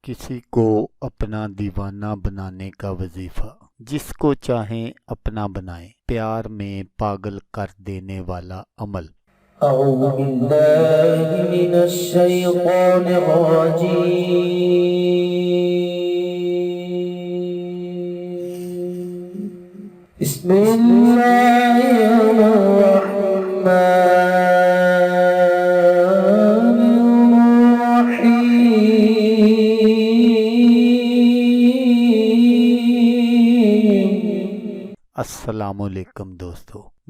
किसी को अपना दीवाना बनाने का वजीफा। जिसको चाहें अपना बनाएं, प्यार में पागल कर देने वाला अमल। أعوذ بالله من الشيطان الرجيم. بسم الله الرحمن الرحيم. अस्सलामुअलैकुम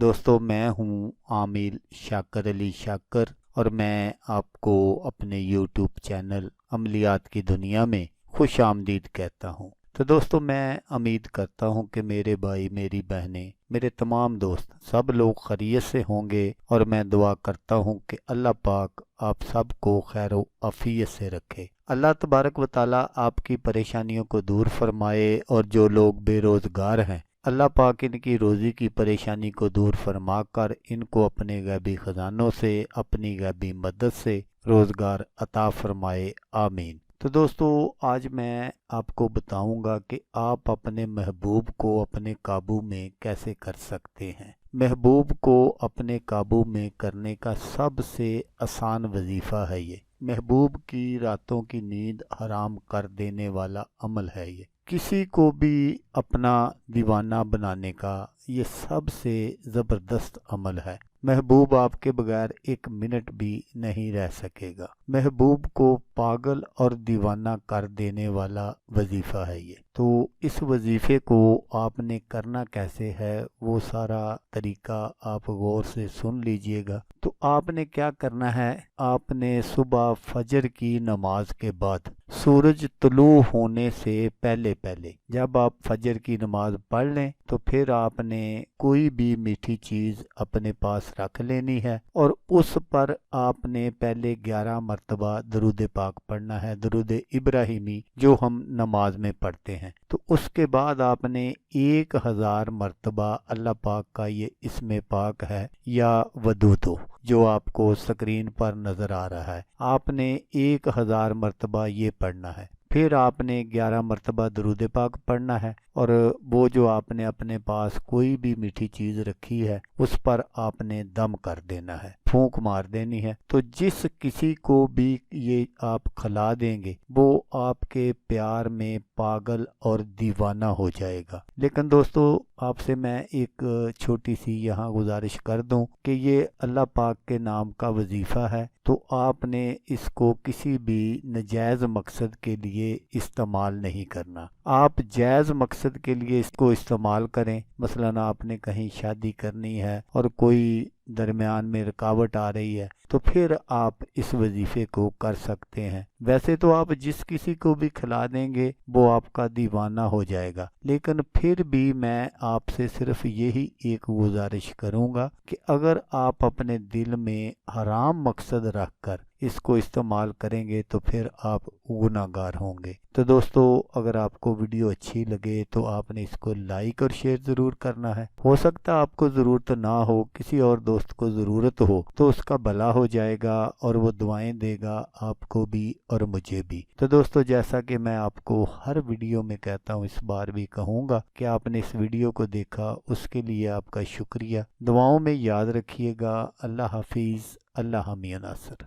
दोस्तों मैं हूँ आमिल शाकर अली शाकर और मैं आपको अपने यूट्यूब चैनल अमलियात की दुनिया में खुश आमदीद कहता हूँ। तो दोस्तों मैं उम्मीद करता हूँ कि मेरे भाई, मेरी बहनें, मेरे तमाम दोस्त सब लोग खैरियत से होंगे और मैं दुआ करता हूँ कि अल्लाह पाक आप सबको खैर आफियत से रखे। अल्लाह तबारक व तआला आपकी परेशानियों को दूर फरमाए और जो लोग बेरोज़गार हैं अल्लाह पाक इनकी रोज़ी की परेशानी को दूर फरमा कर इनको अपने गैबी ख़जानों से, अपनी गैबी मदद से रोज़गार अता फरमाए, आमीन। तो दोस्तों आज मैं आपको बताऊंगा कि आप अपने महबूब को अपने काबू में कैसे कर सकते हैं। महबूब को अपने काबू में करने का सबसे आसान वजीफ़ा है ये। महबूब की रातों की नींद हराम कर देने वाला अमल है ये। किसी को भी अपना दीवाना बनाने का ये सबसे ज़बरदस्त अमल है। महबूब आपके बगैर एक मिनट भी नहीं रह सकेगा। महबूब को पागल और दीवाना कर देने वाला वजीफ़ा है ये। तो इस वजीफ़े को आपने करना कैसे है वो सारा तरीका आप गौर से सुन लीजिएगा। तो आपने क्या करना है, आपने सुबह फजर की नमाज के बाद सूरज तुलू होने से पहले पहले जब आप फजर की नमाज पढ़ लें तो फिर आपने कोई भी मीठी चीज़ अपने पास रख लेनी है और उस पर आपने पहले 11 मरतबा दरूद पाक पढ़ना है, दरूद इब्राहिमी जो हम नमाज में पढ़ते हैं। तो उसके बाद आपने 1000 मरतबा अल्लाह पाक का ये इसमें पाक है या वदूदो जो आपको स्क्रीन पर नज़र आ रहा है, आपने 1000 मरतबा ये पढ़ना है। फिर आपने 11 मरतबा दरूद पाक पढ़ना है और वो जो आपने अपने पास कोई भी मीठी चीज़ रखी है उस पर आपने दम कर देना है, फूंक मार देनी है। तो जिस किसी को भी ये आप खिला देंगे वो आपके प्यार में पागल और दीवाना हो जाएगा। लेकिन दोस्तों आपसे मैं एक छोटी सी यहाँ गुजारिश कर दूं कि ये अल्लाह पाक के नाम का वजीफ़ा है, तो आपने इसको किसी भी नजायज़ मकसद के लिए इस्तेमाल नहीं करना। आप जायज़ मकसद के लिए इसको इस्तेमाल करें। मसलन आपने कहीं शादी करनी है और कोई दरमियान में रुकावट आ रही है तो फिर आप इस वजीफ़े को कर सकते हैं। वैसे तो आप जिस किसी को भी खिला देंगे वो आपका दीवाना हो जाएगा, लेकिन फिर भी मैं आपसे सिर्फ यही एक गुजारिश करूंगा कि अगर आप अपने दिल में हराम मकसद रखकर इसको इस्तेमाल करेंगे तो फिर आप गुनाहगार होंगे। तो दोस्तों अगर आपको वीडियो अच्छी लगे तो आपने इसको लाइक और शेयर ज़रूर करना है। हो सकता है आपको ज़रूरत ना हो, किसी और दोस्त को ज़रूरत हो तो उसका भला हो जाएगा और वो दुआएं देगा आपको भी और मुझे भी। तो दोस्तों जैसा कि मैं आपको हर वीडियो में कहता हूँ, इस बार भी कहूँगा कि आपने इस वीडियो को देखा उसके लिए आपका शुक्रिया। दुआओं में याद रखिएगा। अल्लाह हाफिज़, अल्लाह मियां नासर।